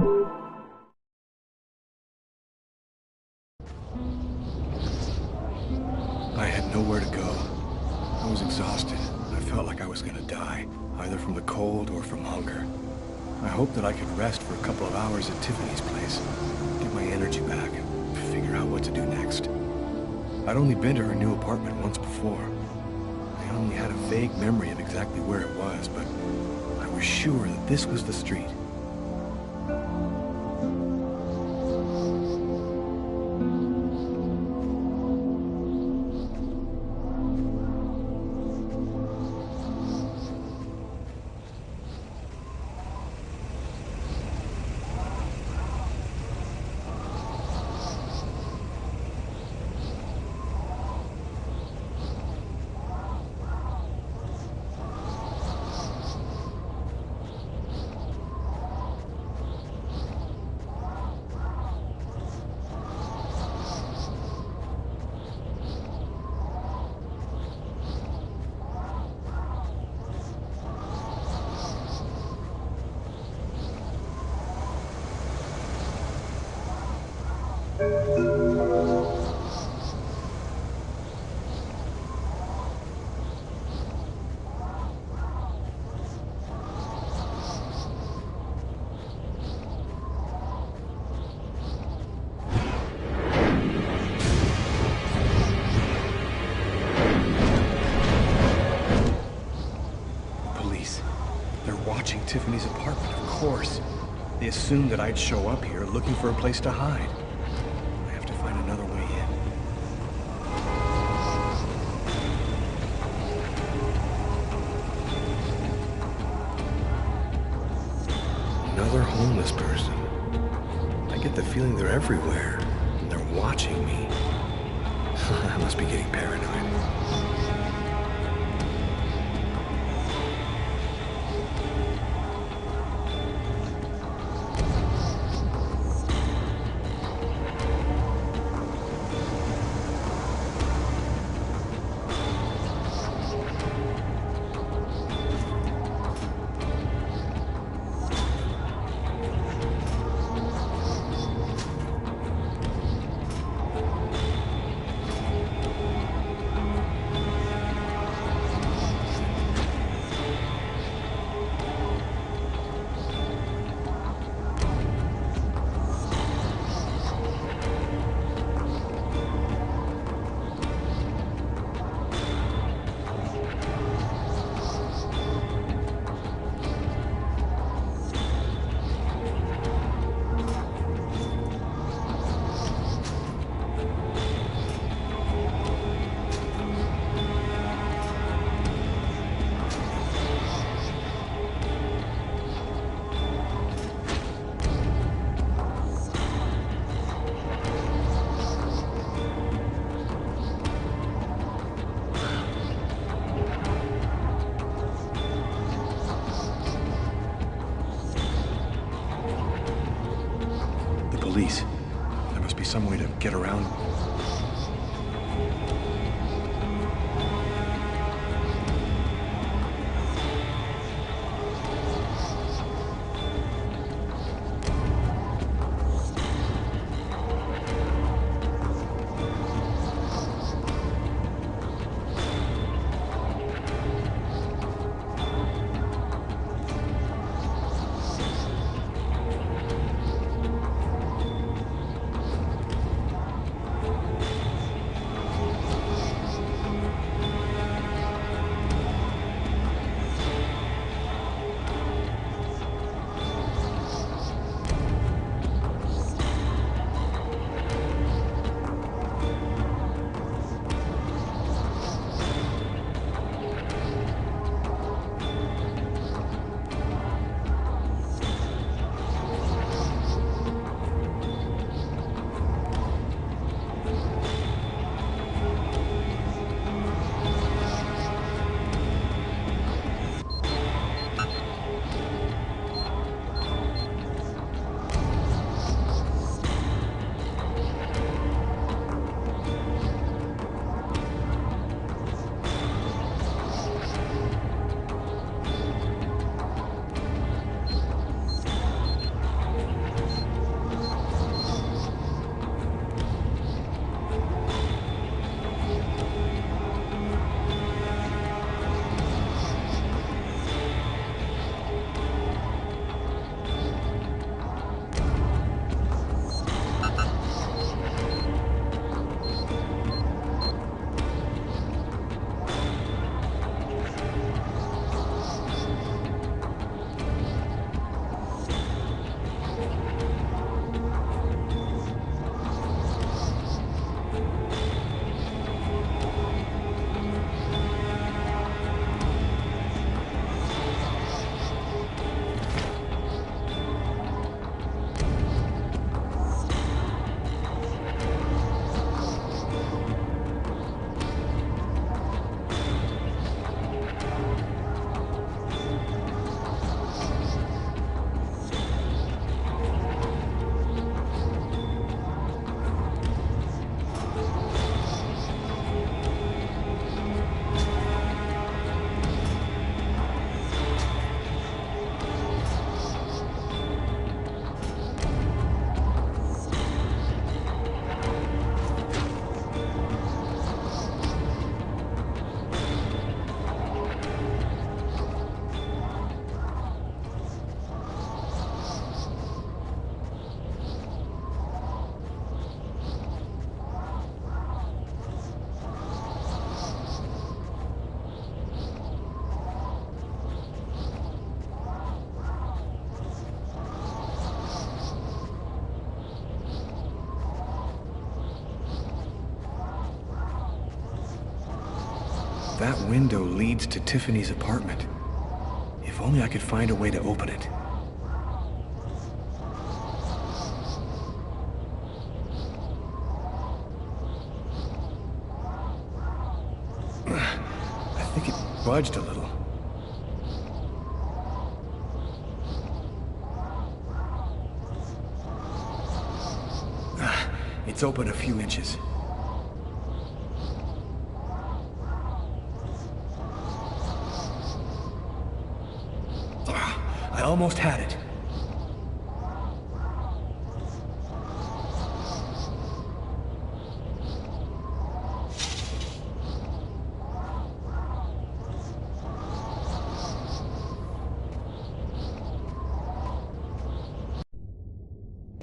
I had nowhere to go. I was exhausted. I felt like I was gonna die, either from the cold or from hunger. I hoped that I could rest for a couple of hours at Tiffany's place, get my energy back, and figure out what to do next. I'd only been to her new apartment once before. I only had a vague memory of exactly where it was, but I was sure that this was the street. Tiffany's apartment, of course. They assumed that I'd show up here looking for a place to hide. I have to find another way in. Another homeless person. I get the feeling they're everywhere, and they're watching me. I must be getting paranoid. Police. There must be some way to get around. That window leads to Tiffany's apartment. If only I could find a way to open it. I think it budged a little. It's open a few inches. I almost had it.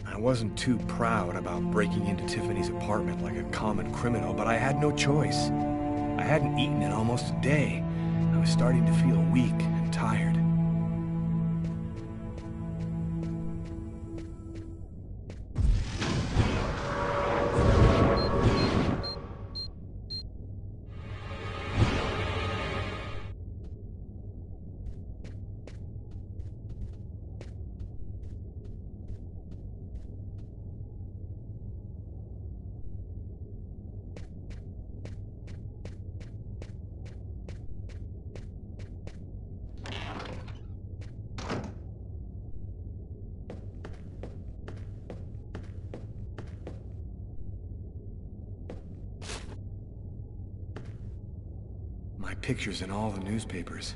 I wasn't too proud about breaking into Tiffany's apartment like a common criminal, but I had no choice. I hadn't eaten in almost a day. I was starting to feel weak and tired. My picture's in all the newspapers.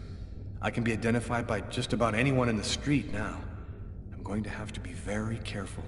I can be identified by just about anyone in the street now. I'm going to have to be very careful.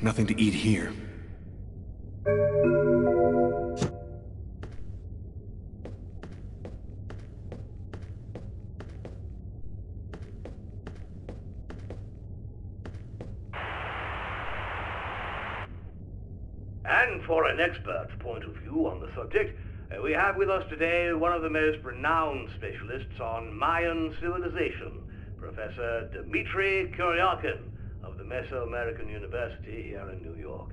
Nothing to eat here. And for an expert's point of view on the subject, we have with us today one of the most renowned specialists on Mayan civilization, Professor Dmitry Kuryakin of the Mesoamerican University here in New York.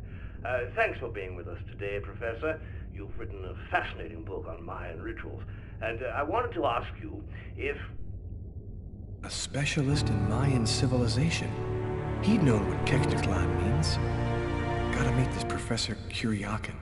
Thanks for being with us today, Professor. You've written a fascinating book on Mayan rituals, and I wanted to ask you if... A specialist in Mayan civilization? He'd known what Kekteklan means. Gotta meet this Professor Kuryakin.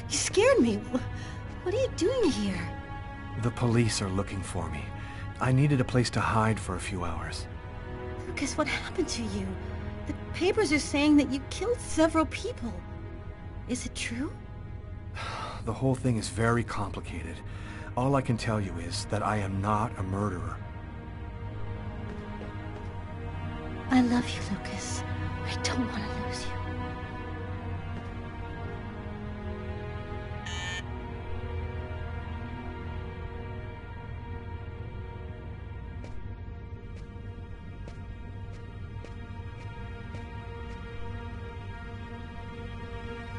You scared me. What are you doing here? The police are looking for me. I needed a place to hide for a few hours. Lucas, what happened to you? The papers are saying that you killed several people. Is it true? the whole thing is very complicated. All I can tell you is that I am not a murderer. I love you, Lucas. I don't want to lose you.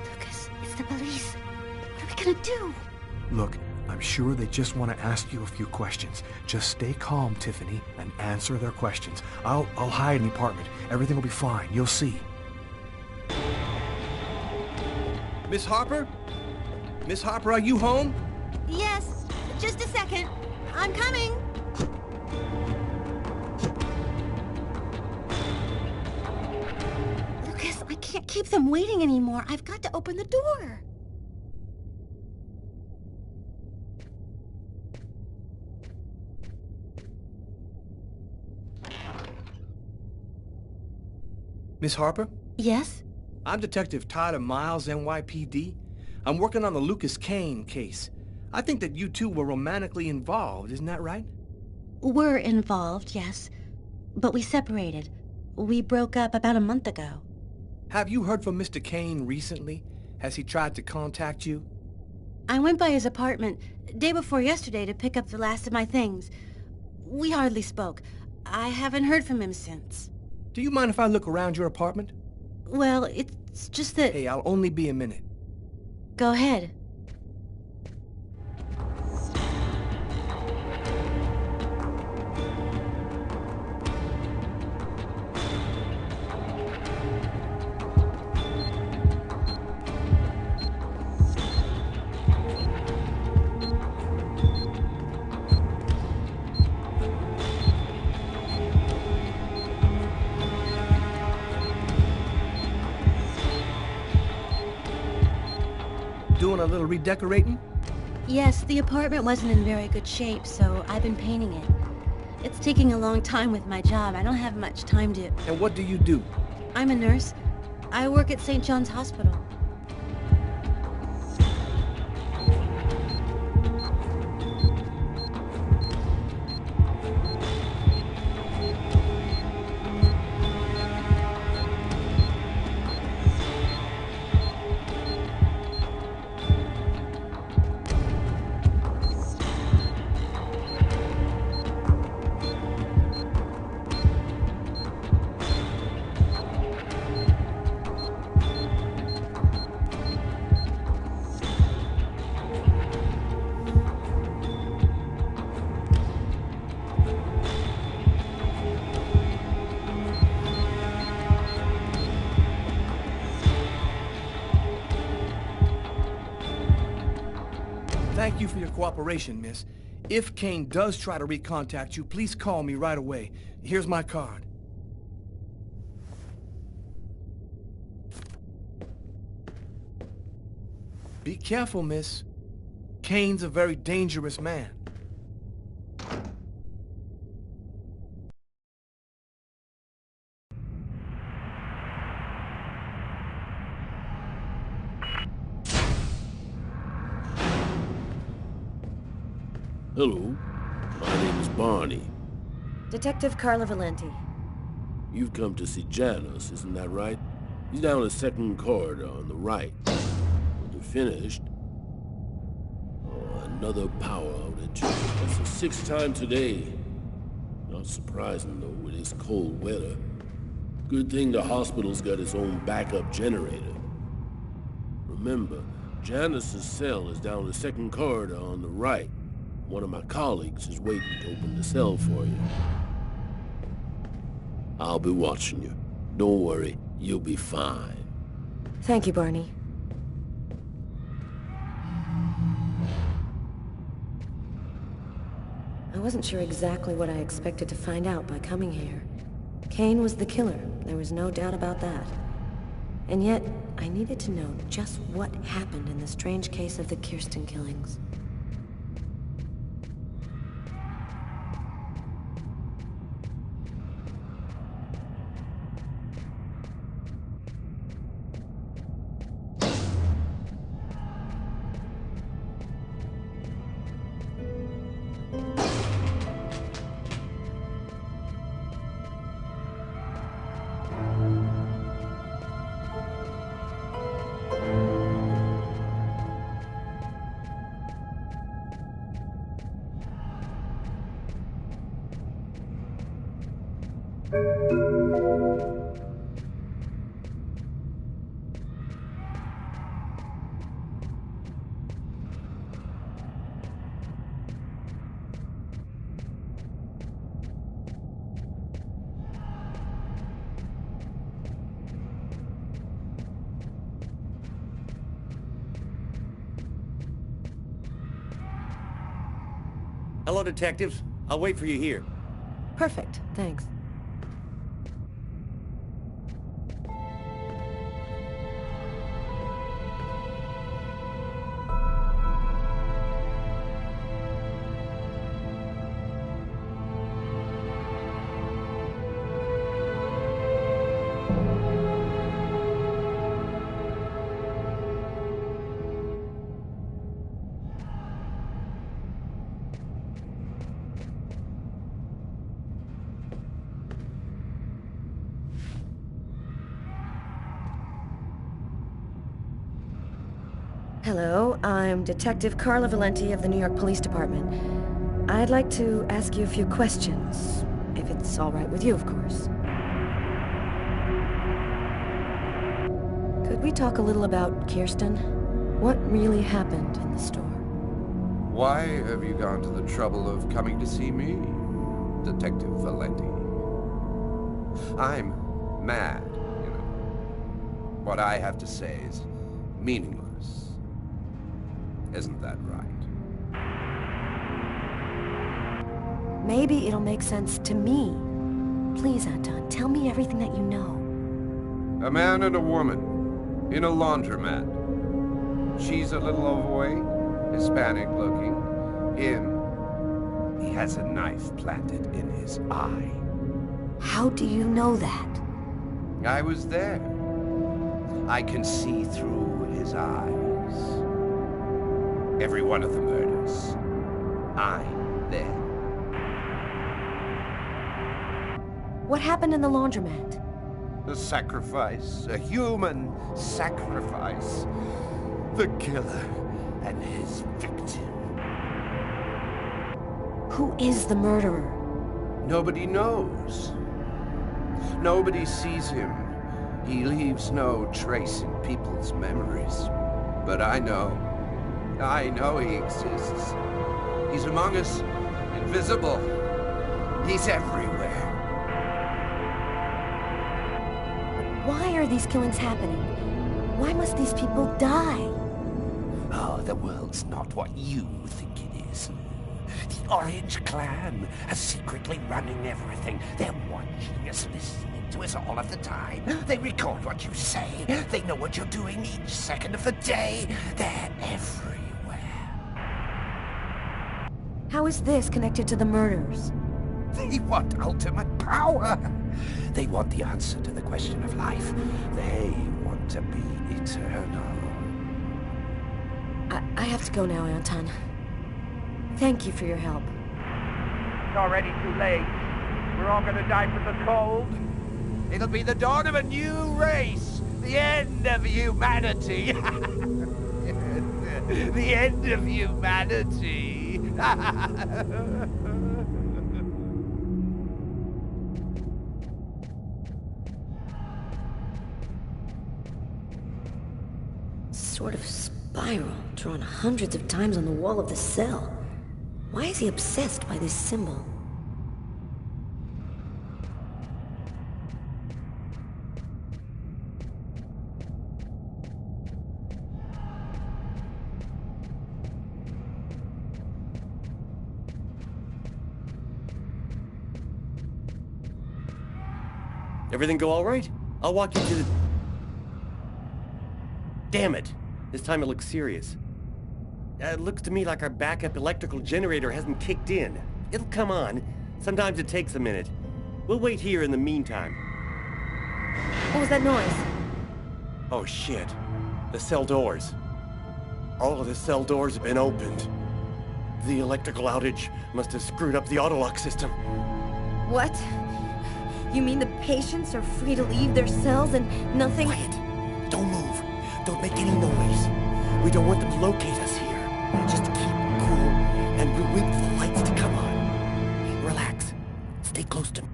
Lucas, it's the police. What are we gonna do? Look, I'm sure they just want to ask you a few questions. Just stay calm, Tiffany, and answer their questions. I'll hide in the apartment. Everything will be fine. You'll see. Miss Harper? Miss Harper, are you home? Yes, just a second. I'm coming. Lucas, I can't keep them waiting anymore. I've got to open the door. Miss Harper? Yes? I'm Detective Tyler Miles, NYPD. I'm working on the Lucas Kane case. I think that you two were romantically involved, isn't that right? We're involved, yes. But we separated. We broke up about a month ago. Have you heard from Mr. Kane recently? Has he tried to contact you? I went by his apartment day before yesterday to pick up the last of my things. We hardly spoke. I haven't heard from him since. Do you mind if I look around your apartment? Well, it's just that... Hey, I'll only be a minute. Go ahead. Doing a little redecorating? Yes, the apartment wasn't in very good shape, so I've been painting it. It's taking a long time with my job. I don't have much time to... And what do you do? I'm a nurse. I work at St. John's Hospital. Thank you for your cooperation, miss. If Kane does try to recontact you, please call me right away. Here's my card. Be careful, miss. Kane's a very dangerous man. Hello, my name is Barney. Detective Carla Valenti. You've come to see Janus, isn't that right? He's down the second corridor on the right. When you're finished... Oh, another power outage. That's the sixth time today. Not surprising, though, with this cold weather. Good thing the hospital's got its own backup generator. Remember, Janus's cell is down the second corridor on the right. One of my colleagues is waiting to open the cell for you. I'll be watching you. Don't worry, you'll be fine. Thank you, Barney. I wasn't sure exactly what I expected to find out by coming here. Kane was the killer, there was no doubt about that. And yet, I needed to know just what happened in the strange case of the Kirsten killings. Hello, detectives. I'll wait for you here. Perfect, thanks. Hello, I'm Detective Carla Valenti of the New York Police Department. I'd like to ask you a few questions, if it's all right with you, of course. Could we talk a little about Kirsten? What really happened in the store? Why have you gone to the trouble of coming to see me, Detective Valenti? I'm mad, you know. What I have to say is meaningless. Isn't that right? Maybe it'll make sense to me. Please, Anton, tell me everything that you know. A man and a woman in a laundromat. She's a little overweight, Hispanic looking. He has a knife planted in his eye. How do you know that? I was there. I can see through his eyes. Every one of the murders. I'm there. What happened in the laundromat? A sacrifice, a human sacrifice. The killer and his victim. Who is the murderer? Nobody knows. Nobody sees him. He leaves no trace in people's memories. But I know. I know he exists. He's among us, invisible. He's everywhere. Why are these killings happening? Why must these people die? Oh, the world's not what you think it is. The Orange Clan are secretly running everything. They're watching us, listening to us all of the time. They record what you say. They know what you're doing each second of the day. They're everywhere. How is this connected to the murders? They want ultimate power. They want the answer to the question of life. They want to be eternal. I have to go now, Anton. Thank you for your help. It's already too late. We're all gonna die from the cold. It'll be the dawn of a new race. The end of humanity. The end of humanity. Sort of spiral, drawn hundreds of times on the wall of the cell. Why is he obsessed by this symbol? Everything go all right? I'll walk you to the... Damn it! This time it looks serious. It looks to me like our backup electrical generator hasn't kicked in. It'll come on. Sometimes it takes a minute. We'll wait here in the meantime. What was that noise? Oh shit. The cell doors. All of the cell doors have been opened. The electrical outage must have screwed up the autolock system. What? You mean the patients are free to leave their cells and nothing... Quiet! Don't move! Don't make any noise! We don't want them to locate us here. Just keep cool, and we'll wait for the lights to come on. Relax. Stay close to me.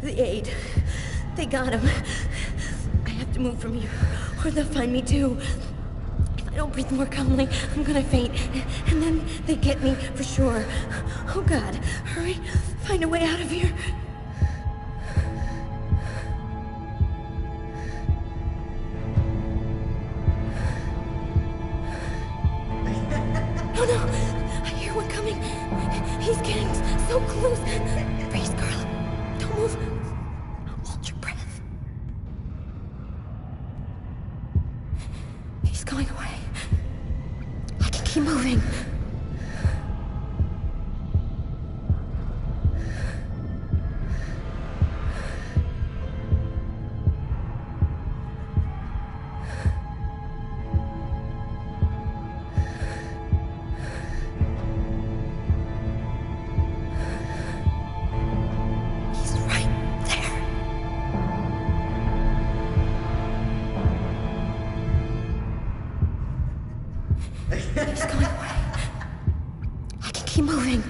The aid. They got him. I have to move from here, or they'll find me too. If I don't breathe more calmly, I'm gonna faint. And then they get me, for sure. Oh God, hurry. Find a way out of here. Oh no! I hear one coming. He's getting so close. Breathe, Carla. Don't move. Hold your breath. He's going away. I can keep moving. He's right there. He's going away. I can keep moving.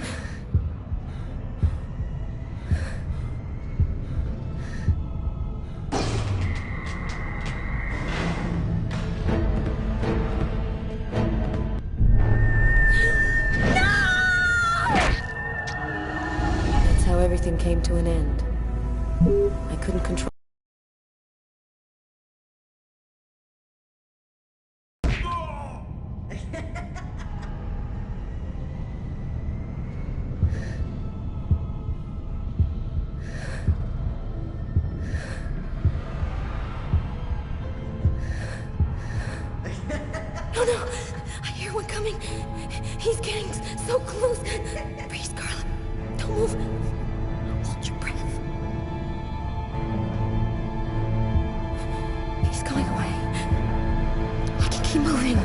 That's how everything came to an end. I couldn't control. Oh no! I hear one coming. He's getting so close. Breathe, Carla. Don't move. Hold your breath. He's going away. I can keep moving.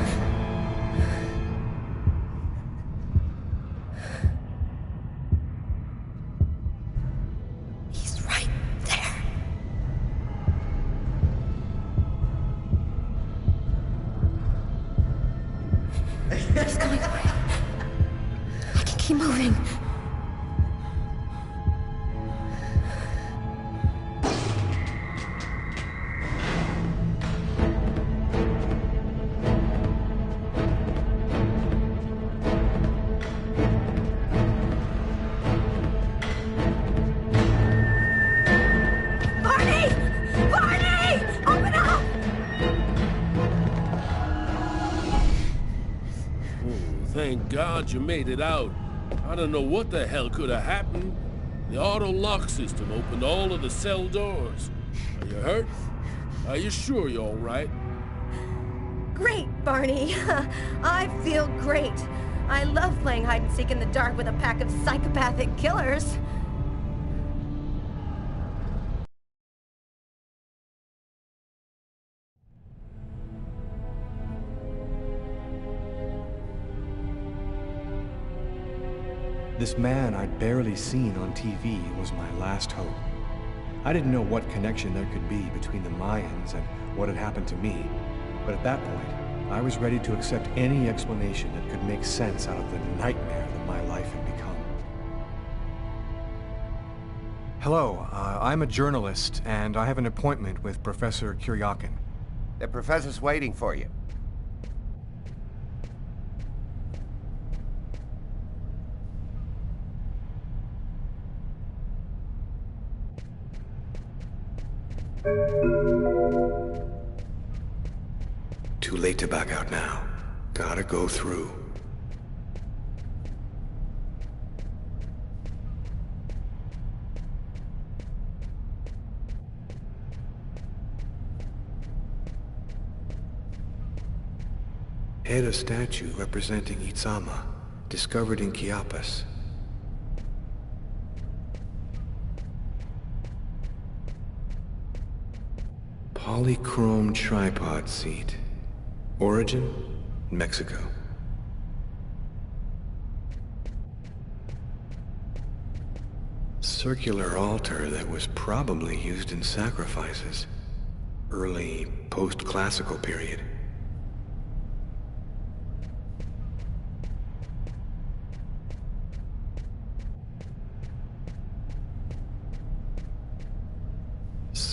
He's right there. He's going away. I can keep moving. Barney! Barney! Open up! Oh, thank God you made it out. I don't know what the hell could have happened. The auto lock system opened all of the cell doors. Are you hurt? Are you sure you're all right? Great, Barney. I feel great. I love playing hide and seek in the dark with a pack of psychopathic killers. This man I'd barely seen on TV was my last hope. I didn't know what connection there could be between the Mayans and what had happened to me, but at that point, I was ready to accept any explanation that could make sense out of the nightmare that my life had become. Hello, I'm a journalist, and I have an appointment with Professor Kuryakin. The professor's waiting for you. Too late to back out now. Gotta go through. Head a statue representing Itzama, discovered in Chiapas. Polychrome tripod seat. Origin, Mexico. Circular altar that was probably used in sacrifices. Early post-classical period.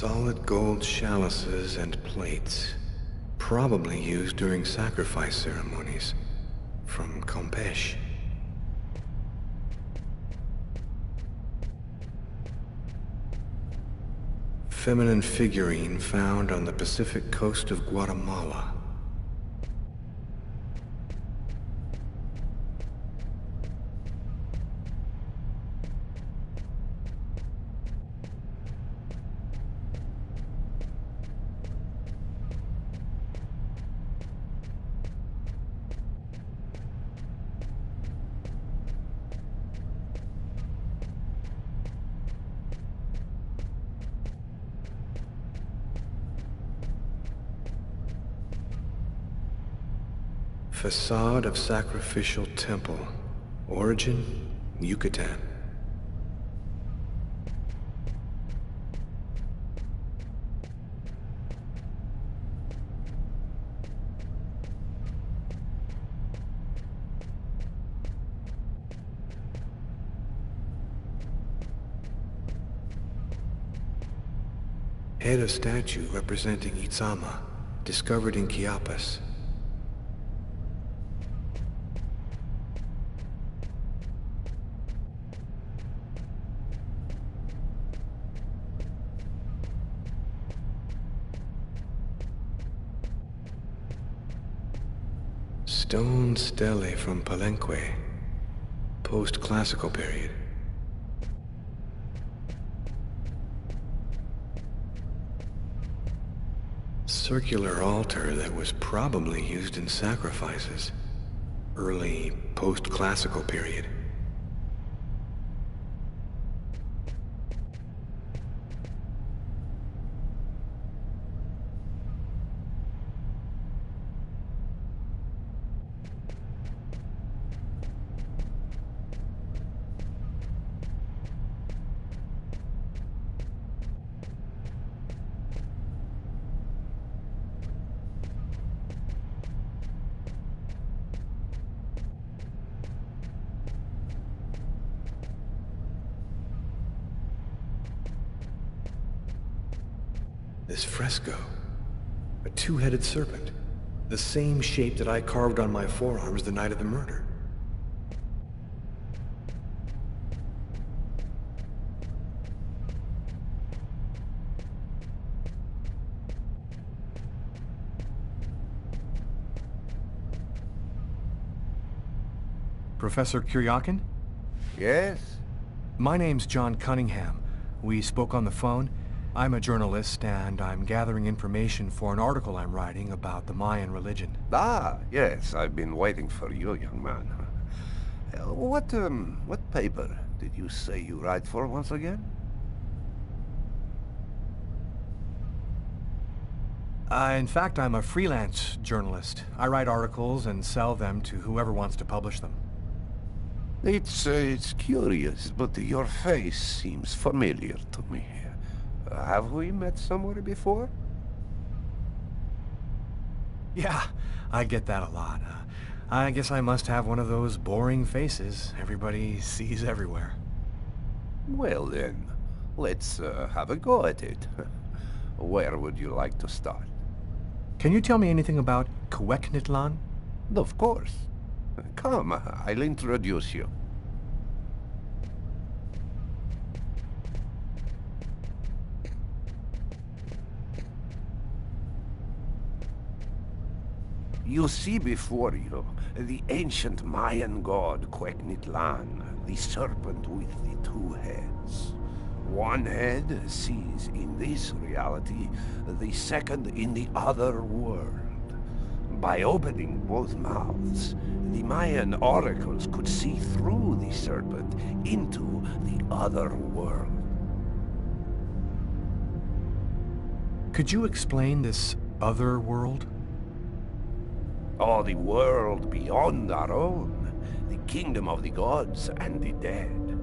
Solid gold chalices and plates. Probably used during sacrifice ceremonies. From Campeche. Feminine figurine found on the Pacific coast of Guatemala. Facade of sacrificial temple. Origin, Yucatan. Head of statue representing Itzama, discovered in Chiapas. Stone stele from Palenque, post-classical period. Circular altar that was probably used in sacrifices. Early post-classical period. This fresco, a two-headed serpent, the same shape that I carved on my forearms the night of the murder. Professor Kuryakin? Yes? My name's John Cunningham. We spoke on the phone. I'm a journalist, and I'm gathering information for an article I'm writing about the Mayan religion. Ah, yes, I've been waiting for you, young man. What paper did you say you write for once again? In fact, I'm a freelance journalist. I write articles and sell them to whoever wants to publish them. It's curious, but your face seems familiar to me. Have we met somewhere before? Yeah, I get that a lot. I guess I must have one of those boring faces everybody sees everywhere. Well then, let's have a go at it. Where would you like to start? Can you tell me anything about Cuecnitlan? Of course. Come, I'll introduce you. You see before you the ancient Mayan god Cuecnitlan, the serpent with the two heads. One head sees in this reality, the second in the other world. By opening both mouths, the Mayan oracles could see through the serpent into the other world. Could you explain this other world? Oh, the world beyond our own, the kingdom of the gods and the dead.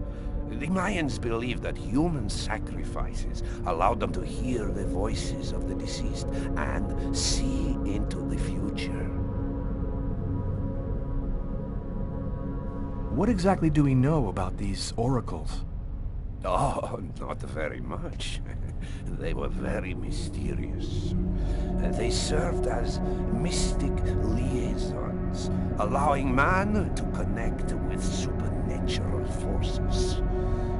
The Mayans believed that human sacrifices allowed them to hear the voices of the deceased and see into the future. What exactly do we know about these oracles? Oh, not very much. They were very mysterious. They served as mystic liaisons, allowing man to connect with supernatural forces.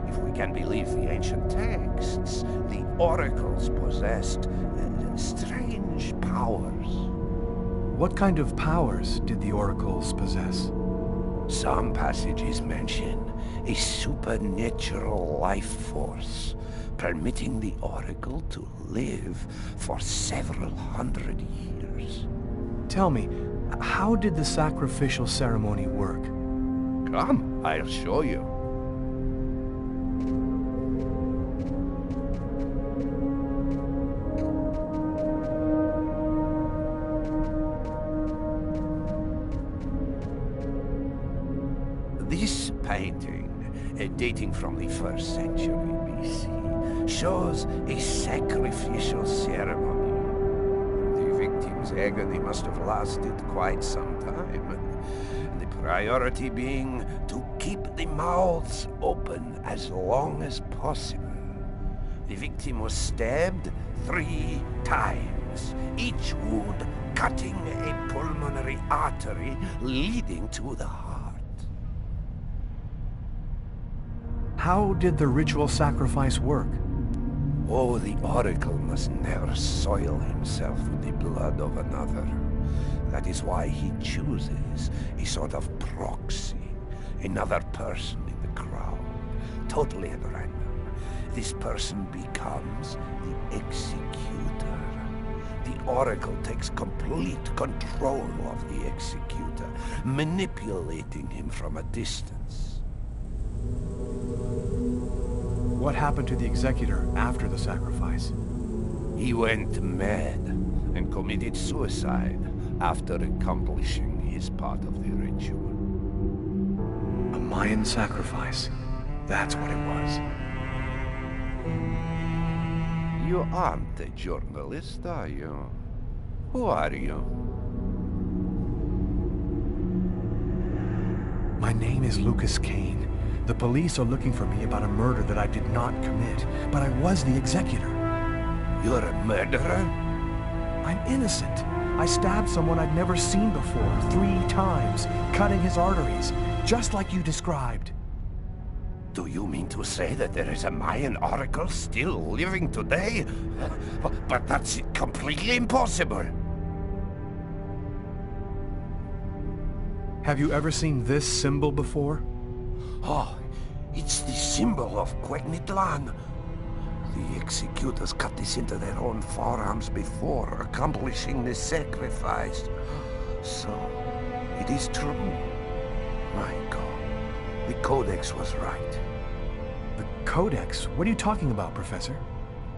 If we can believe the ancient texts, the oracles possessed strange powers. What kind of powers did the oracles possess? Some passages mention a supernatural life force, permitting the Oracle to live for several hundred years. Tell me, how did the sacrificial ceremony work? Come, I'll show you. This painting, dating from the 1st century BC, shows a sacrificial ceremony. The victim's agony must have lasted quite some time. The priority being to keep the mouths open as long as possible. The victim was stabbed 3 times, each wound cutting a pulmonary artery leading to the heart. How did the ritual sacrifice work? Oh, the Oracle must never soil himself with the blood of another. That is why he chooses a sort of proxy, another person in the crowd, totally at random. This person becomes the executor. The Oracle takes complete control of the executor, manipulating him from a distance. What happened to the executor after the sacrifice? He went mad and committed suicide after accomplishing his part of the ritual. A Mayan sacrifice. That's what it was. You aren't a journalist, are you? Who are you? My name is Lucas Kane. The police are looking for me about a murder that I did not commit, but I was the executor. You're a murderer? I'm innocent. I stabbed someone I'd never seen before 3 times, cutting his arteries, just like you described. Do you mean to say that there is a Mayan oracle still living today? But that's completely impossible. Have you ever seen this symbol before? Oh, it's the symbol of Quegnitlan. The executors cut this into their own forearms before accomplishing the sacrifice. So, it is true. My God, the Codex was right. The Codex? What are you talking about, Professor?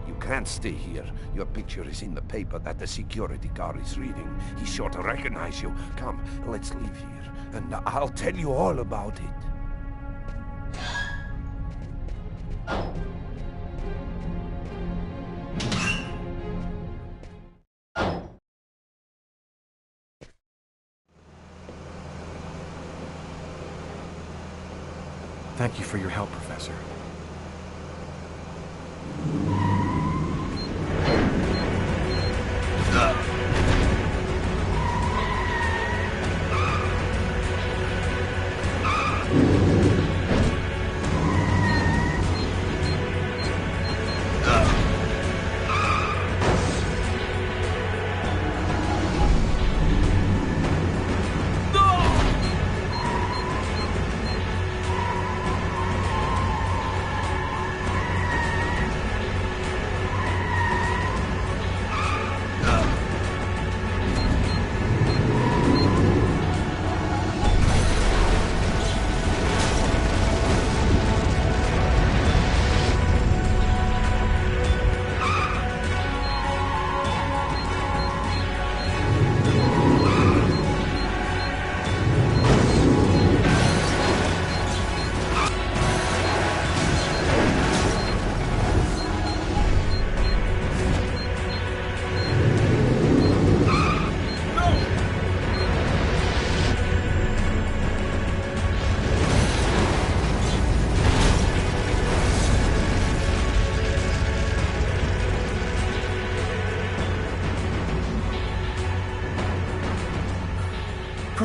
You can't stay here. Your picture is in the paper that the security guard is reading. He's sure to recognize you. Come, let's leave here, and I'll tell you all about it. Thank you for your help, Professor.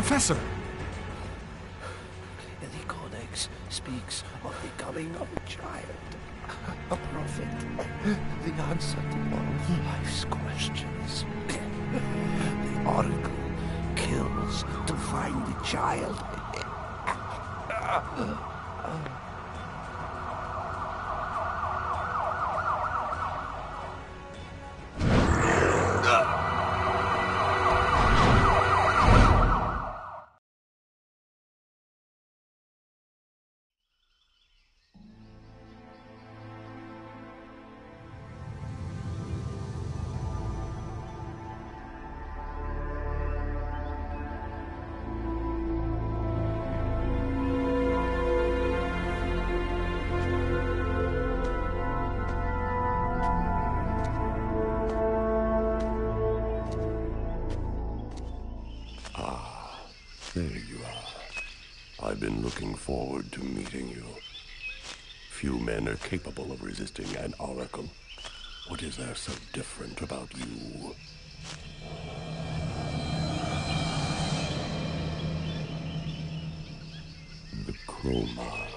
Professor! The Codex speaks of the coming of a child, a prophet, the answer to all of life's questions. The Oracle kills to find the child. There you are. I've been looking forward to meeting you. Few men are capable of resisting an oracle. What is there so different about you? The chroma.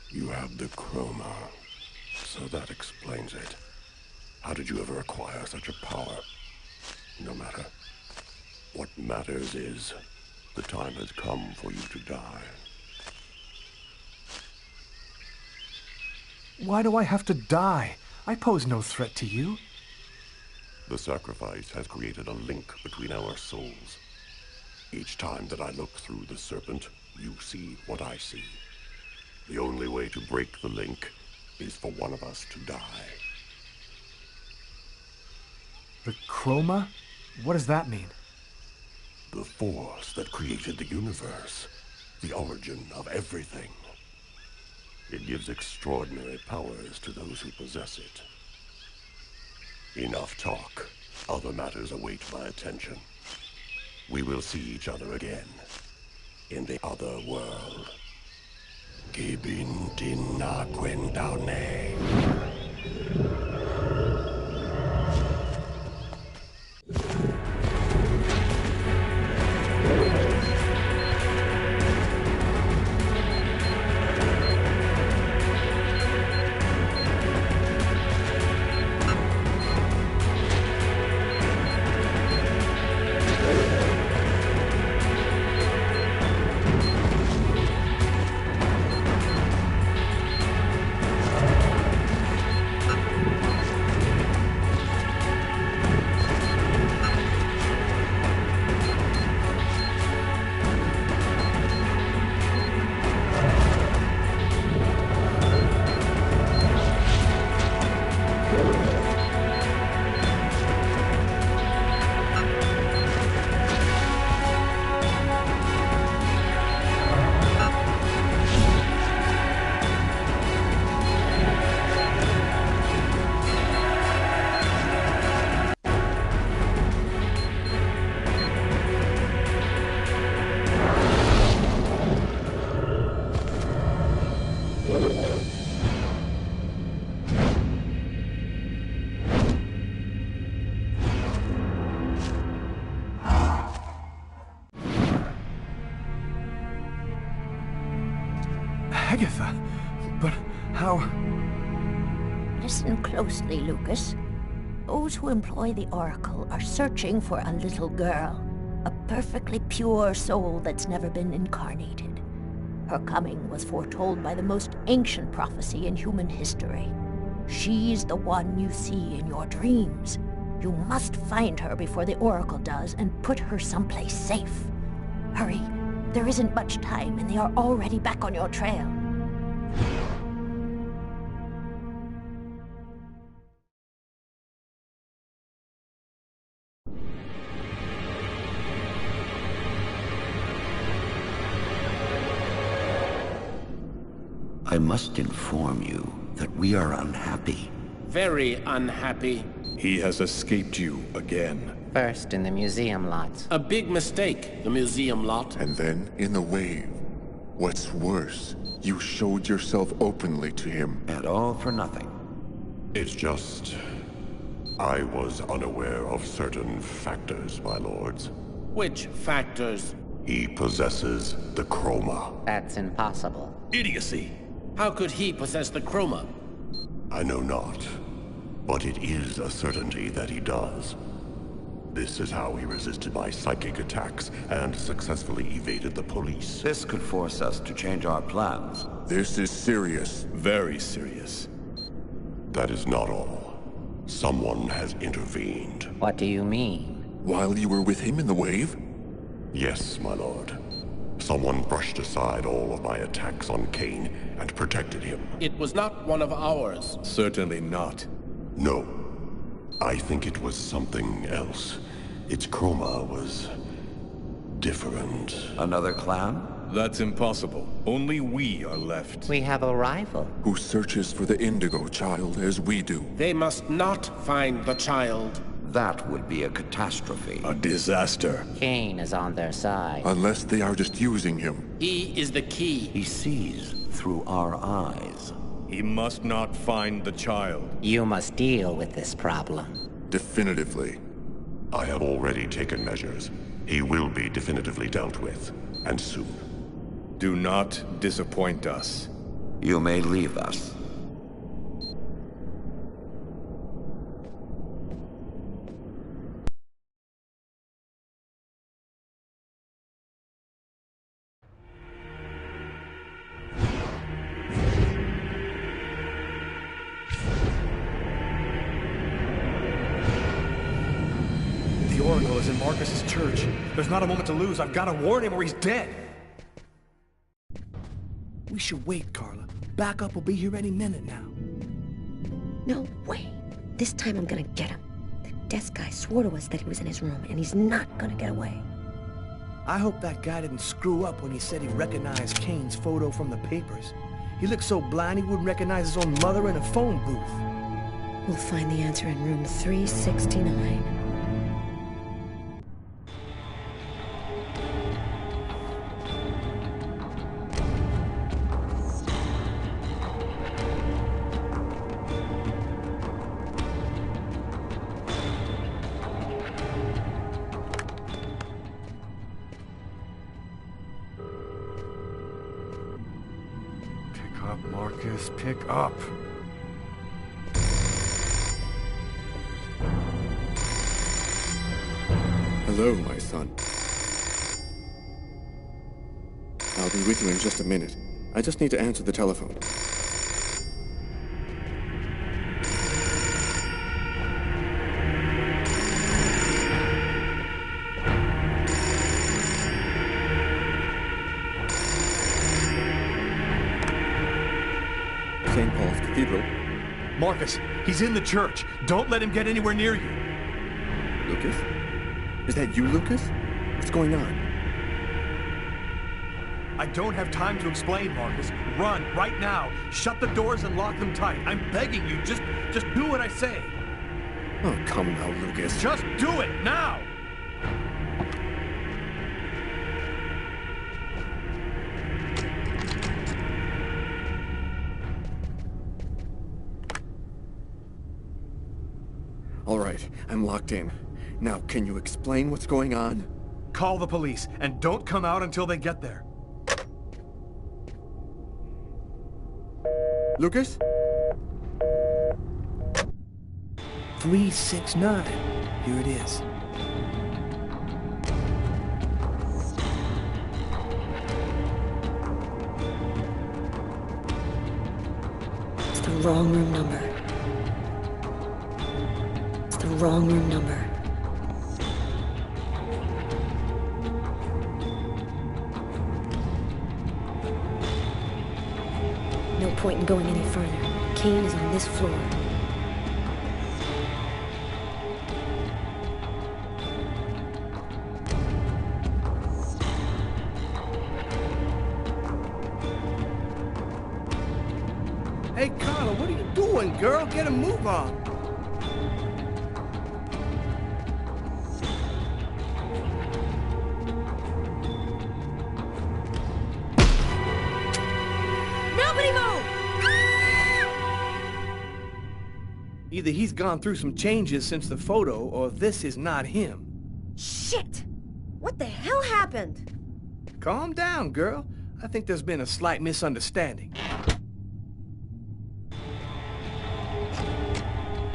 You have the chroma. So that explains it. How did you ever acquire such a power? No matter. What matters is, the time has come for you to die. Why do I have to die? I pose no threat to you. The sacrifice has created a link between our souls. Each time that I look through the serpent, you see what I see. The only way to break the link is for one of us to die. The chroma? What does that mean? The force that created the universe. The origin of everything. It gives extraordinary powers to those who possess it. Enough talk. Other matters await my attention. We will see each other again. In the other world. Gibin dinna quendaune. Agatha, but how... Listen closely, Lucas. Those who employ the Oracle are searching for a little girl. A perfectly pure soul that's never been incarnated. Her coming was foretold by the most ancient prophecy in human history. She's the one you see in your dreams. You must find her before the Oracle does and put her someplace safe. Hurry. There isn't much time and they are already back on your trail. I must inform you that we are unhappy. Very unhappy. He has escaped you again. First in the museum lot. A big mistake, the museum lot. And then in the wave. What's worse, you showed yourself openly to him. And all for nothing. It's just... I was unaware of certain factors, my lords. Which factors? He possesses the chroma. That's impossible. Idiocy! How could he possess the chroma? I know not, but it is a certainty that he does. This is how he resisted my psychic attacks and successfully evaded the police. This could force us to change our plans. This is serious. Very serious. That is not all. Someone has intervened. What do you mean? While you were with him in the wave? Yes, my lord. Someone brushed aside all of my attacks on Kane and protected him. It was not one of ours. Certainly not. No. I think it was something else. Its chroma was different. Another clan? That's impossible. Only we are left. We have a rival. Who searches for the Indigo Child as we do. They must not find the child. That would be a catastrophe. A disaster. Kane is on their side. Unless they are just using him. He is the key. He sees through our eyes. He must not find the child. You must deal with this problem. Definitively. I have already taken measures. He will be definitively dealt with, and soon. Do not disappoint us. You may leave us. The Oracle is in Marcus's church. There's not a moment to lose. I've got to warn him or he's dead. We should wait, Carla. Backup will be here any minute now. No way. This time I'm gonna get him. The desk guy swore to us that he was in his room, and he's not gonna get away. I hope that guy didn't screw up when he said he recognized Kane's photo from the papers. He looked so blind he wouldn't recognize his own mother in a phone booth. We'll find the answer in room 369. Pick up, Marcus. Pick up. Hello, my son. I'll be with you in just a minute. I just need to answer the telephone. St. Paul's Cathedral. Marcus, he's in the church. Don't let him get anywhere near you. Lucas? Is that you, Lucas? What's going on? I don't have time to explain, Marcus. Run, right now. Shut the doors and lock them tight. I'm begging you, just do what I say. Oh, come now, Lucas. Just do it, now! All right, I'm locked in. Now, can you explain what's going on? Call the police, and don't come out until they get there. Lucas? 369. Here it is. It's the wrong room number. It's the wrong room number. No point in going any further. Kane is on this floor. Hey, Carla, what are you doing, girl? Get a move on. Nobody move! Either he's gone through some changes since the photo, or this is not him. Shit! What the hell happened? Calm down, girl. I think there's been a slight misunderstanding.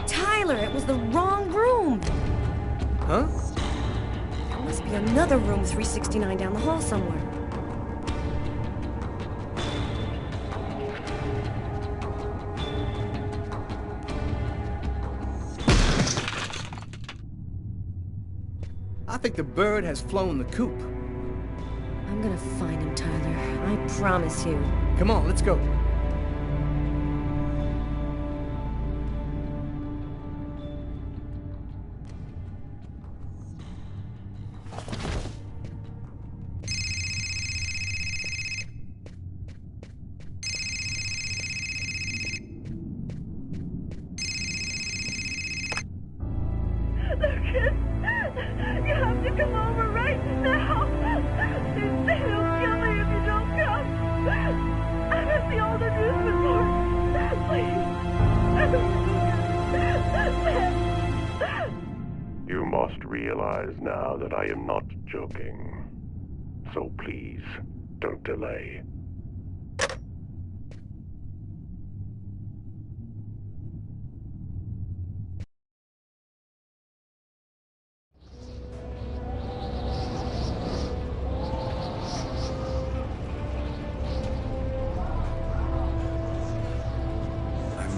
Tyler, it was the wrong room. Huh? There must be another room 369 down the hall somewhere. I think the bird has flown the coop. I'm gonna find him, Tyler. I promise you. Come on, let's go. Lucas, you have to come over right now. They'll kill me if you don't come. I have the older news report. Please. You must realize now that I am not joking. So please, don't delay.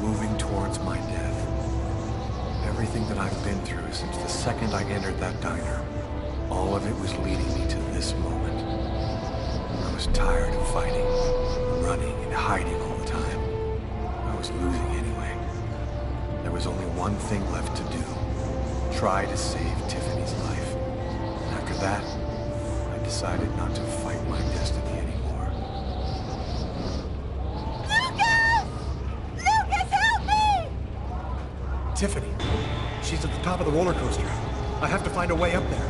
Moving towards my death. Everything that I've been through since the second I entered that diner, all of it was leading me to this moment. I was tired of fighting, running and hiding all the time. I was losing anyway. There was only one thing left to do. Try to save Tiffany's life. After that, I decided not to fight my destiny anymore. Tiffany. She's at the top of the roller coaster. I have to find a way up there.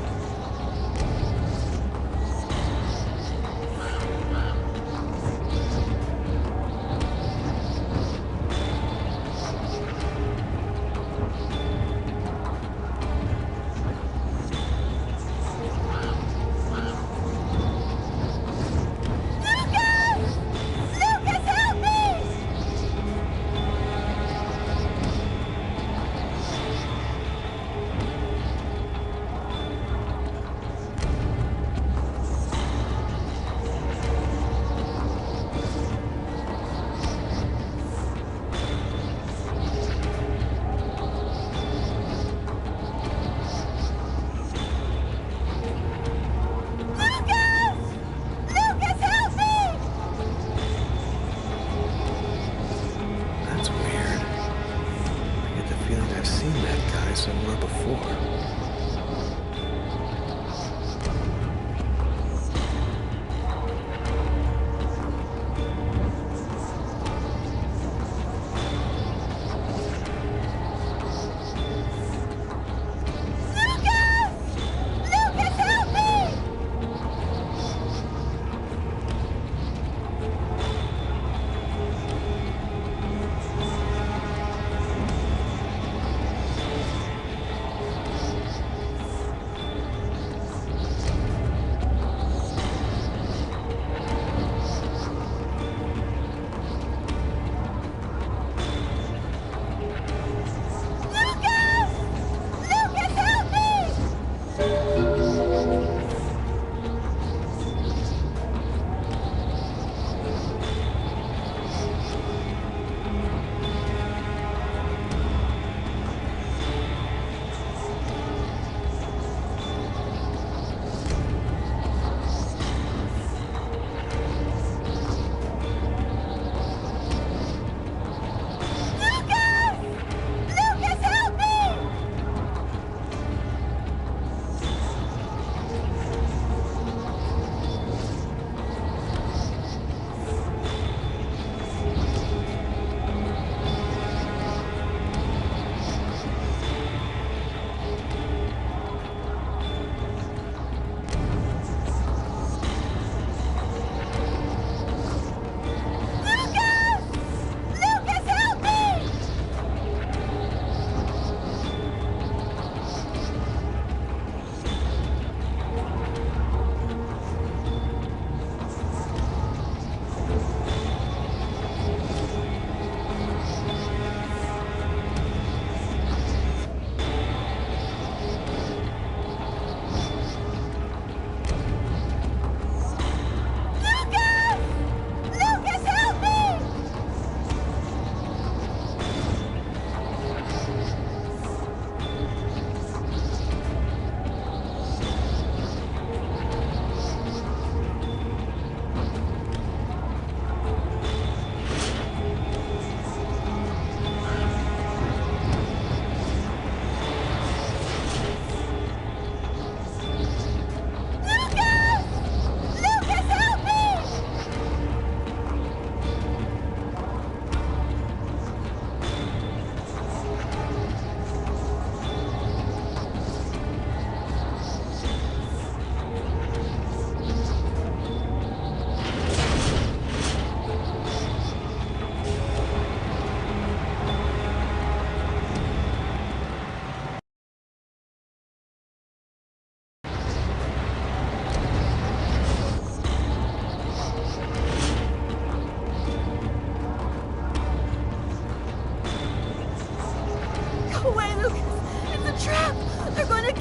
Somewhere before.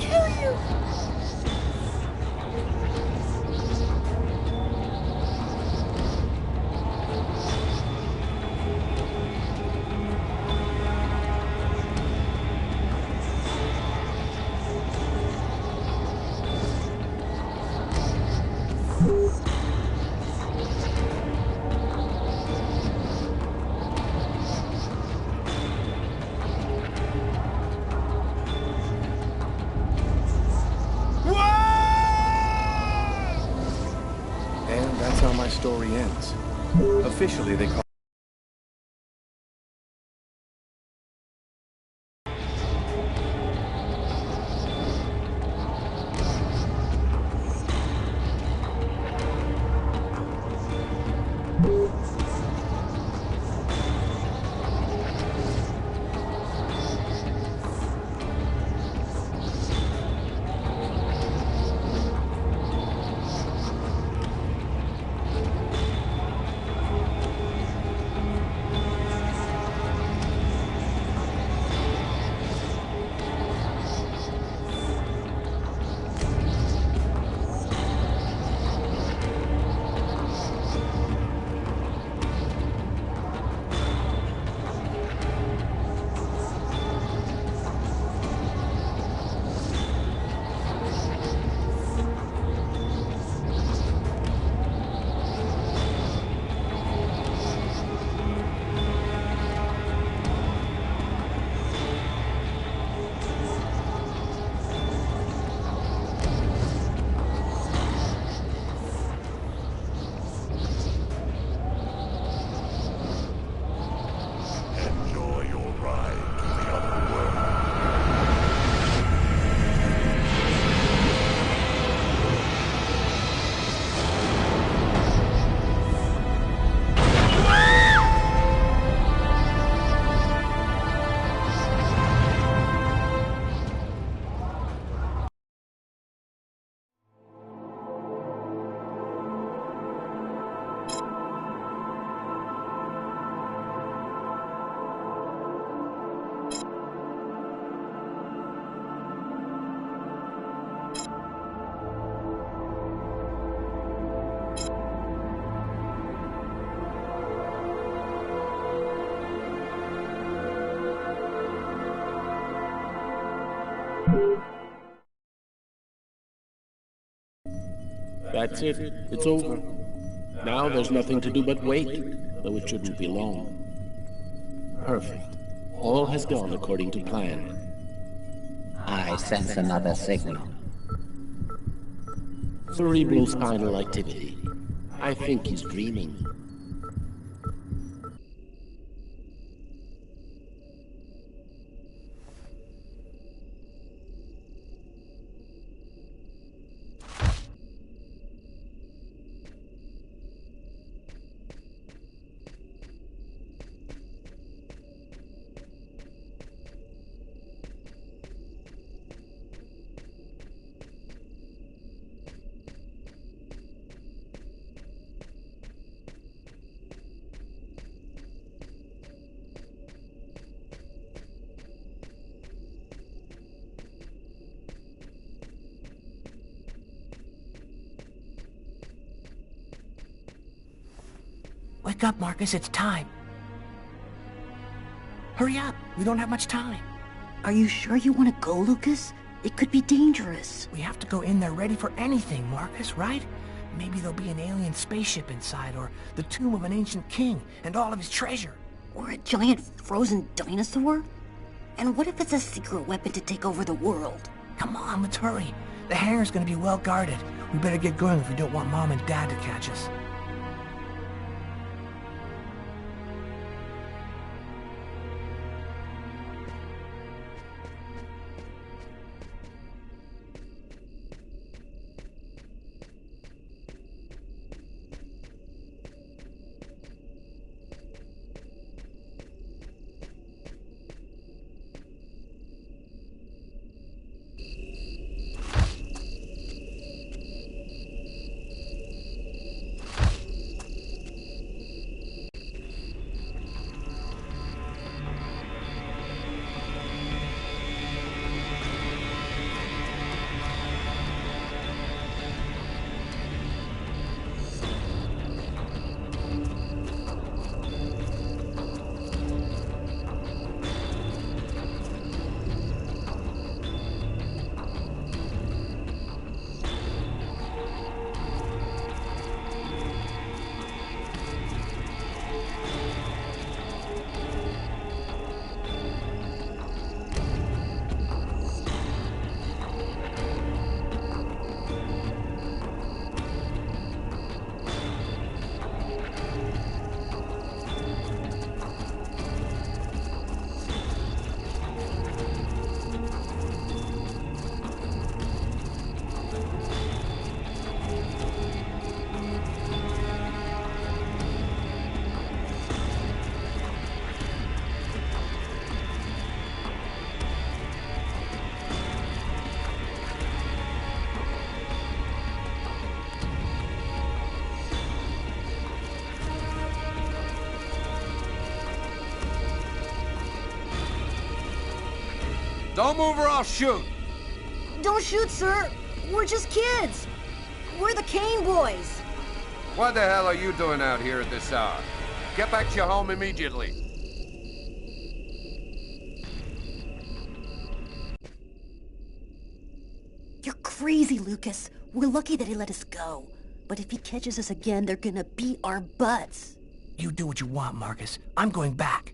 kill you! And that's how my story ends. Officially, they call Enjoy your ride to the other world. That's it. It's over. Now there's nothing to do but wait, though it shouldn't be long. Perfect. All has gone according to plan. I sense another signal. Cerebral spinal activity. I think he's dreaming. Wake up, Marcus, it's time. Hurry up, we don't have much time. Are you sure you want to go, Lucas? It could be dangerous. We have to go in there ready for anything, Marcus, right? Maybe there'll be an alien spaceship inside, or the tomb of an ancient king, and all of his treasure. Or a giant frozen dinosaur? And what if it's a secret weapon to take over the world? Come on, let's hurry. The hangar's gonna be well guarded. We better get going if we don't want Mom and Dad to catch us. Don't move or I'll shoot! Don't shoot, sir! We're just kids! We're the Kane boys! What the hell are you doing out here at this hour? Get back to your home immediately. You're crazy, Lucas. We're lucky that he let us go. But if he catches us again, they're gonna beat our butts. You do what you want, Marcus. I'm going back.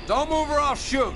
Don't move or I'll shoot!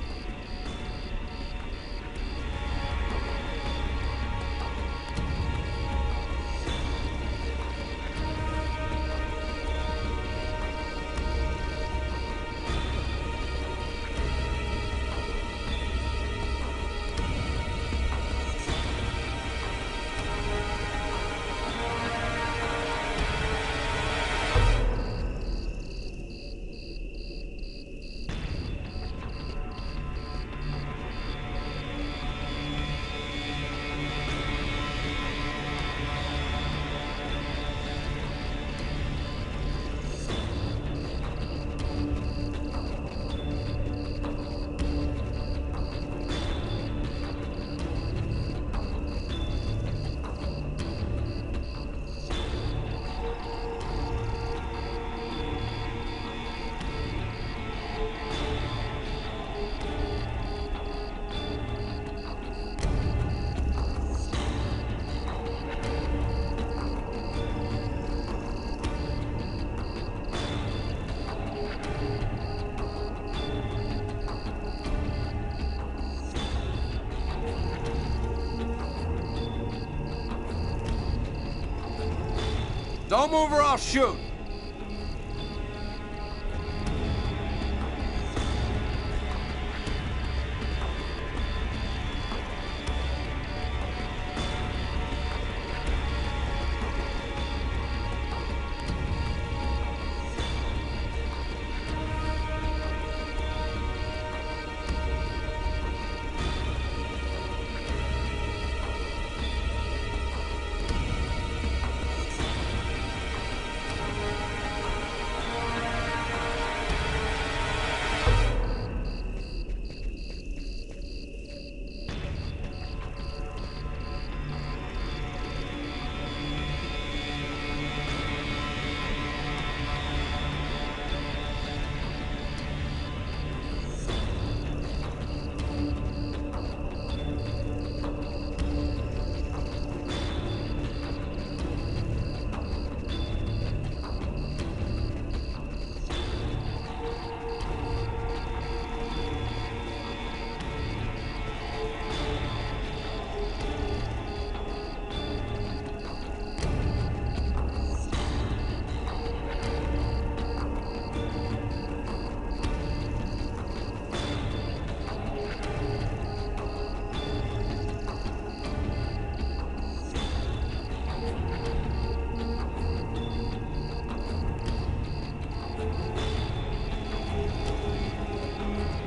Don't move or I'll shoot!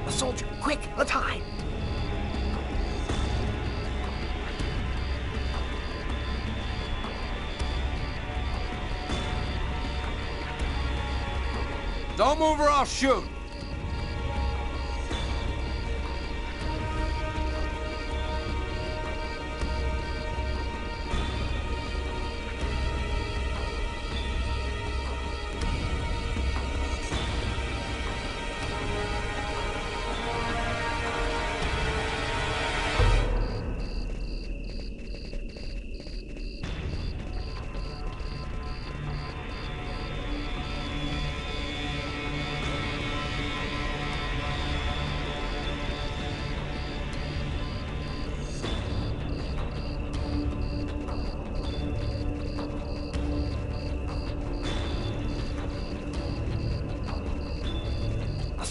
Soldier, quick, let's hide! Don't move or I'll shoot!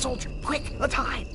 soldier. Quick, let's hide.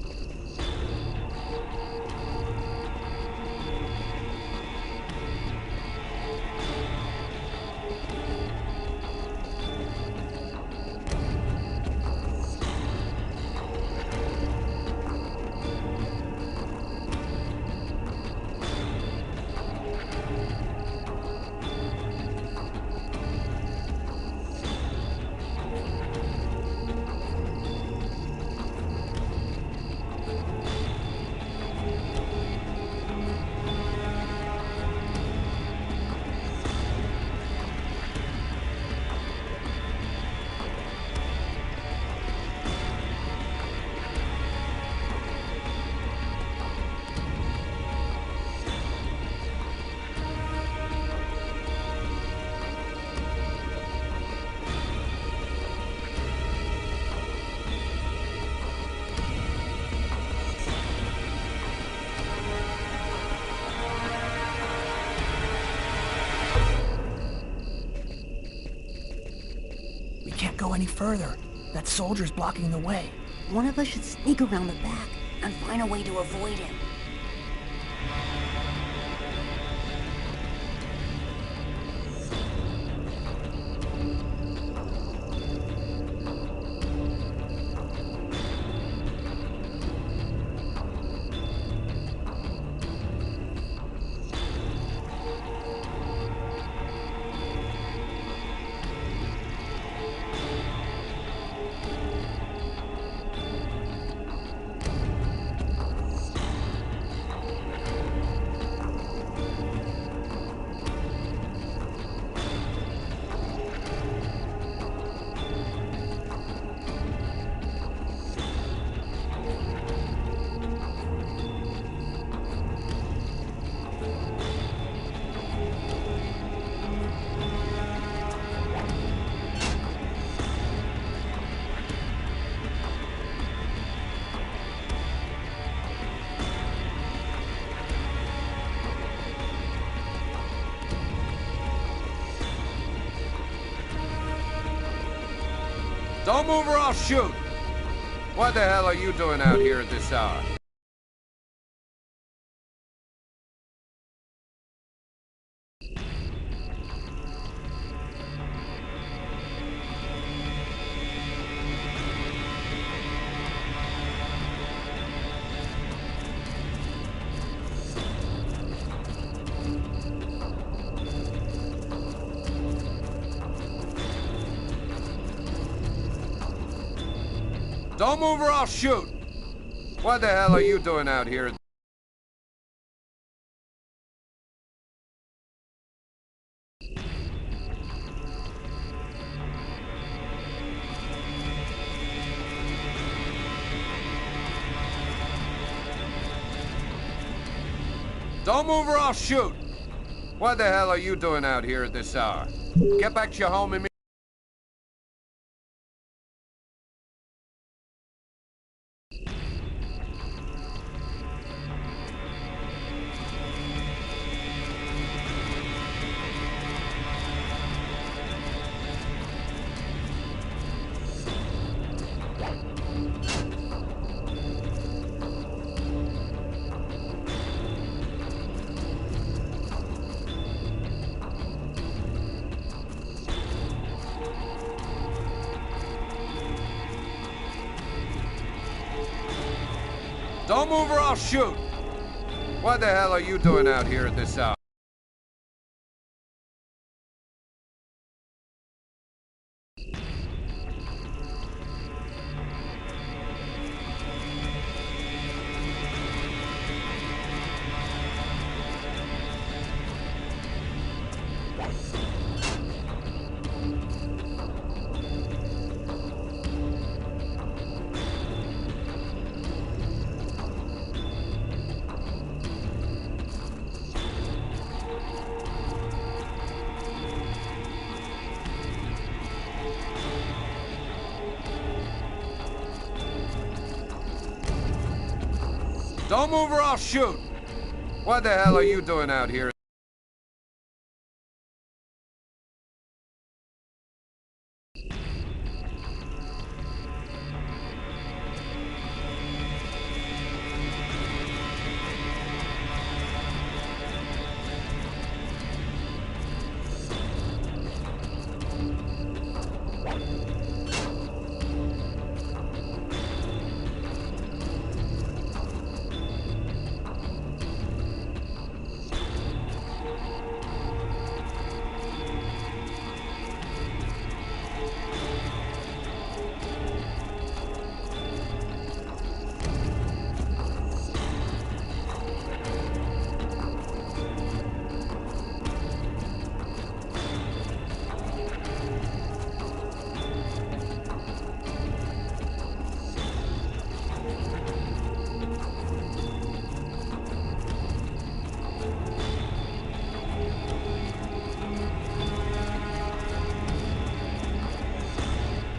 We can't go any further. That soldier's blocking the way. One of us should sneak around the back and find a way to avoid him. Don't move or I'll shoot! What the hell are you doing out here at this hour? Don't move or I'll shoot! What the hell are you doing out here? Don't move or I'll shoot! What the hell are you doing out here at this hour? Get back to your home immediately. Don't move or I'll shoot! What the hell are you doing out here at this hour? Don't move or I'll shoot! What the hell are you doing out here?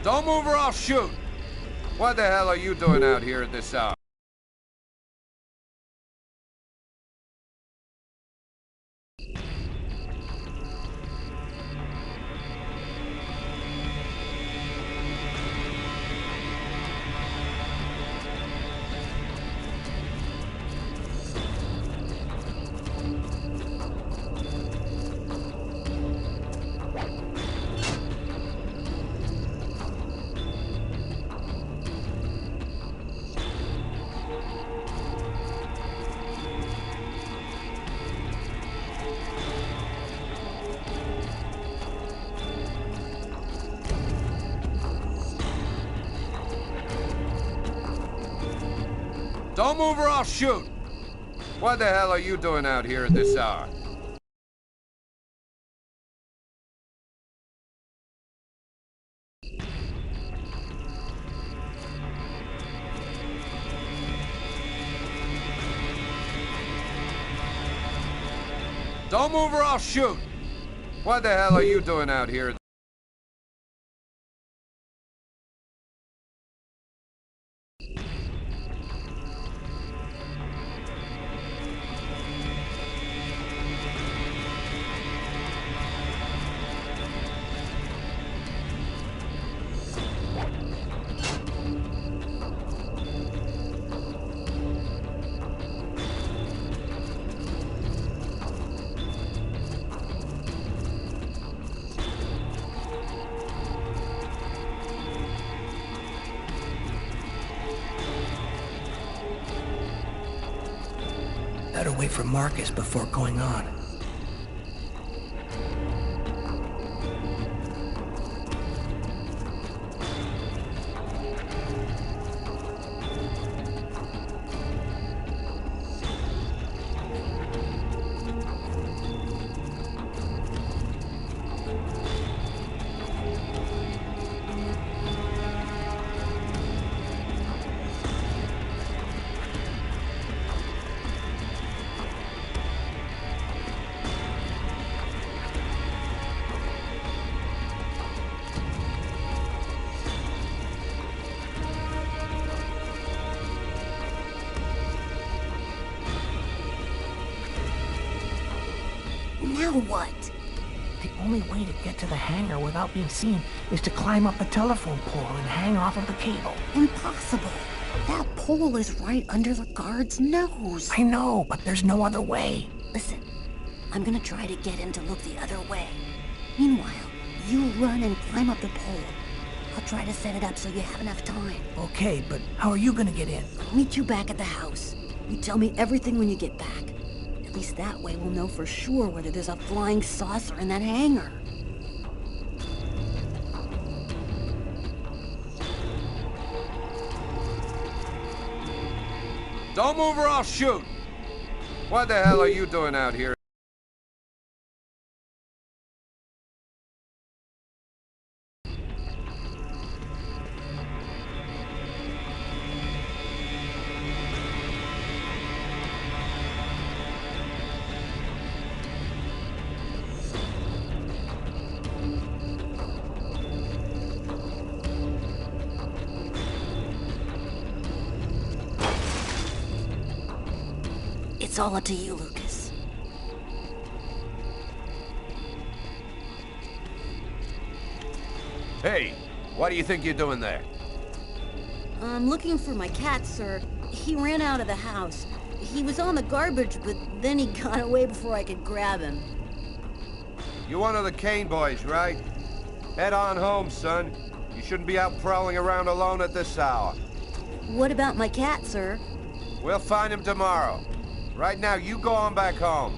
Don't move or I'll shoot! What the hell are you doing out here at this hour? Don't move or I'll shoot! What the hell are you doing out here at this hour? Don't move or I'll shoot! What the hell are you doing out here? Better wait for Marcus before going on. Now what? The only way to get to the hangar without being seen is to climb up the telephone pole and hang off of the cable. Impossible. That pole is right under the guard's nose. I know, but there's no other way. Listen, I'm gonna try to get him to look the other way. Meanwhile, you run and climb up the pole. I'll try to set it up so you have enough time. Okay, but how are you gonna get in? I'll meet you back at the house. You tell me everything when you get back. At least that way we'll know for sure whether there's a flying saucer in that hangar. Don't move or I'll shoot! What the hell are you doing out here? It's all up to you, Lucas. Hey, what do you think you're doing there? I'm looking for my cat, sir. He ran out of the house. He was on the garbage, but then he got away before I could grab him. You're one of the Kane boys, right? Head on home, son. You shouldn't be out prowling around alone at this hour. What about my cat, sir? We'll find him tomorrow. Right now, you go on back home.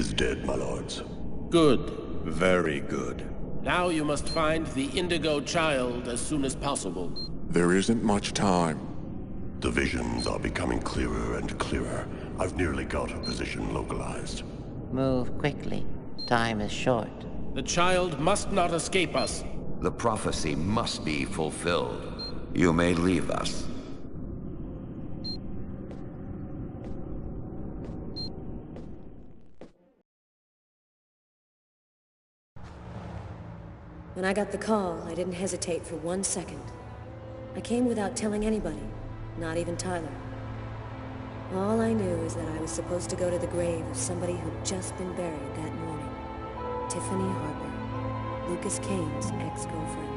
is dead, my lords. Good. Very good. Now you must find the Indigo Child as soon as possible. There isn't much time. The visions are becoming clearer and clearer. I've nearly got her position localized. Move quickly. Time is short. The child must not escape us. The prophecy must be fulfilled. You may leave us. When I got the call, I didn't hesitate for 1 second. I came without telling anybody, not even Tyler. All I knew is that I was supposed to go to the grave of somebody who'd just been buried that morning. Tiffany Harper, Lucas Kane's ex-girlfriend.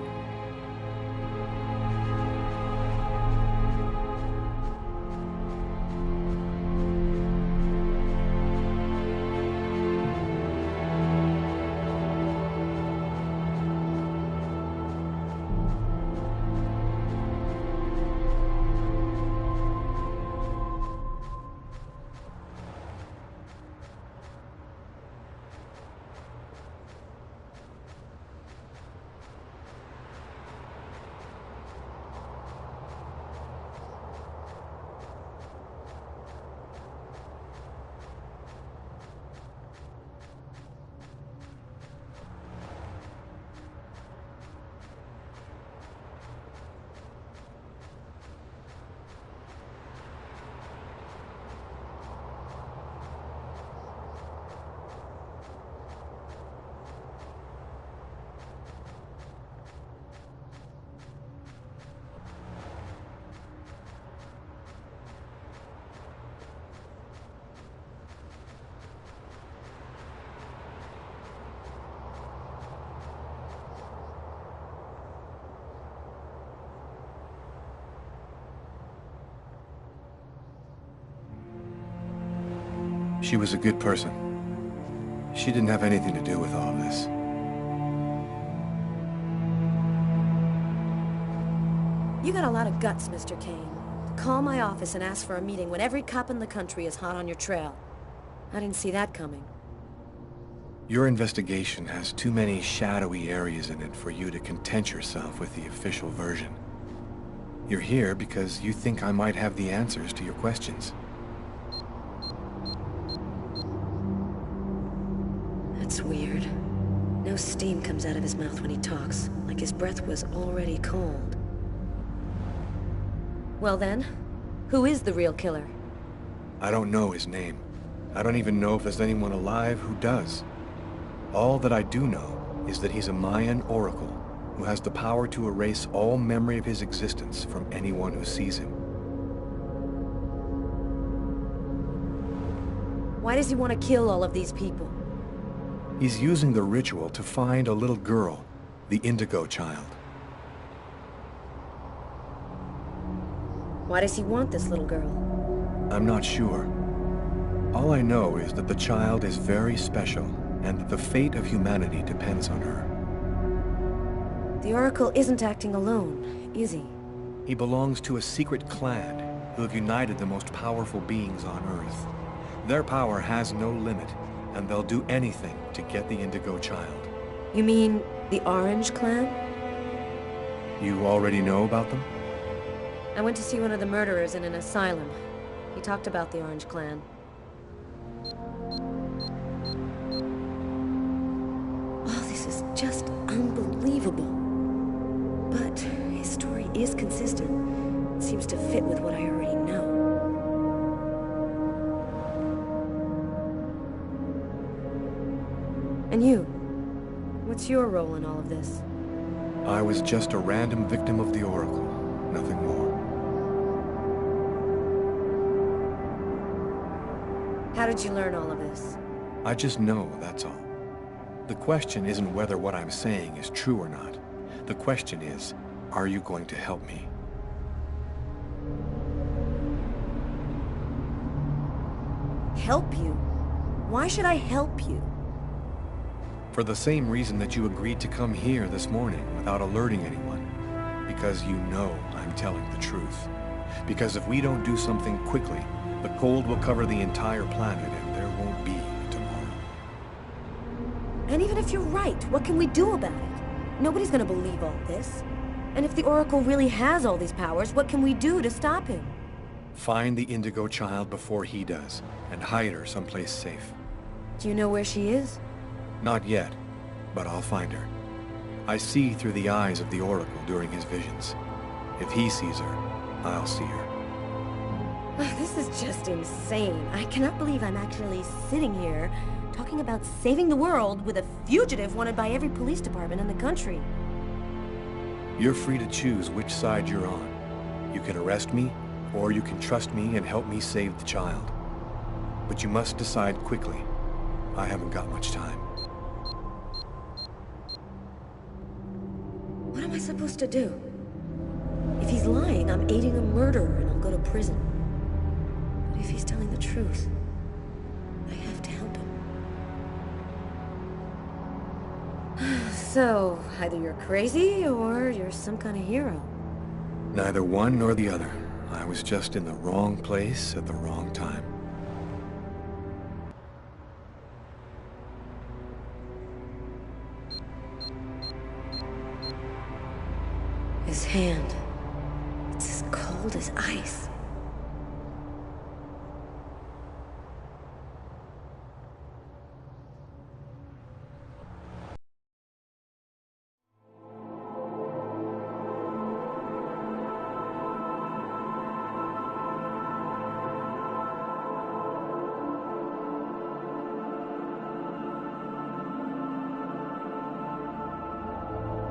She was a good person. She didn't have anything to do with all of this. You got a lot of guts, Mr. Kane. To call my office and ask for a meeting when every cop in the country is hot on your trail. I didn't see that coming. Your investigation has too many shadowy areas in it for you to content yourself with the official version. You're here because you think I might have the answers to your questions. That's weird. No steam comes out of his mouth when he talks, like his breath was already cold. Well then, who is the real killer? I don't know his name. I don't even know if there's anyone alive who does. All that I do know is that he's a Mayan oracle who has the power to erase all memory of his existence from anyone who sees him. Why does he want to kill all of these people? He's using the ritual to find a little girl, the Indigo Child. Why does he want this little girl? I'm not sure. All I know is that the child is very special, and that the fate of humanity depends on her. The Oracle isn't acting alone, is he? He belongs to a secret clan who have united the most powerful beings on Earth. Their power has no limit, and they'll do anything to get the Indigo Child. You mean the Orange Clan? You already know about them? I went to see one of the murderers in an asylum. He talked about the Orange Clan. Oh, this is just unbelievable. But his story is consistent. It seems to fit with what I already know. And you? What's your role in all of this? I was just a random victim of the Oracle, nothing more. How did you learn all of this? I just know, that's all. The question isn't whether what I'm saying is true or not. The question is, are you going to help me? Help you? Why should I help you? For the same reason that you agreed to come here this morning without alerting anyone. Because you know I'm telling the truth. Because if we don't do something quickly, the cold will cover the entire planet and there won't be a tomorrow. And even if you're right, what can we do about it? Nobody's gonna believe all this. And if the Oracle really has all these powers, what can we do to stop him? Find the Indigo Child before he does, and hide her someplace safe. Do you know where she is? Not yet, but I'll find her. I see through the eyes of the Oracle during his visions. If he sees her, I'll see her. This is just insane. I cannot believe I'm actually sitting here talking about saving the world with a fugitive wanted by every police department in the country. You're free to choose which side you're on. You can arrest me, or you can trust me and help me save the child. But you must decide quickly. I haven't got much time. What am I supposed to do? If he's lying, I'm aiding a murderer and I'll go to prison. But if he's telling the truth, I have to help him. So, either you're crazy or you're some kind of hero. Neither one nor the other. I was just in the wrong place at the wrong time. His hand. It's as cold as ice.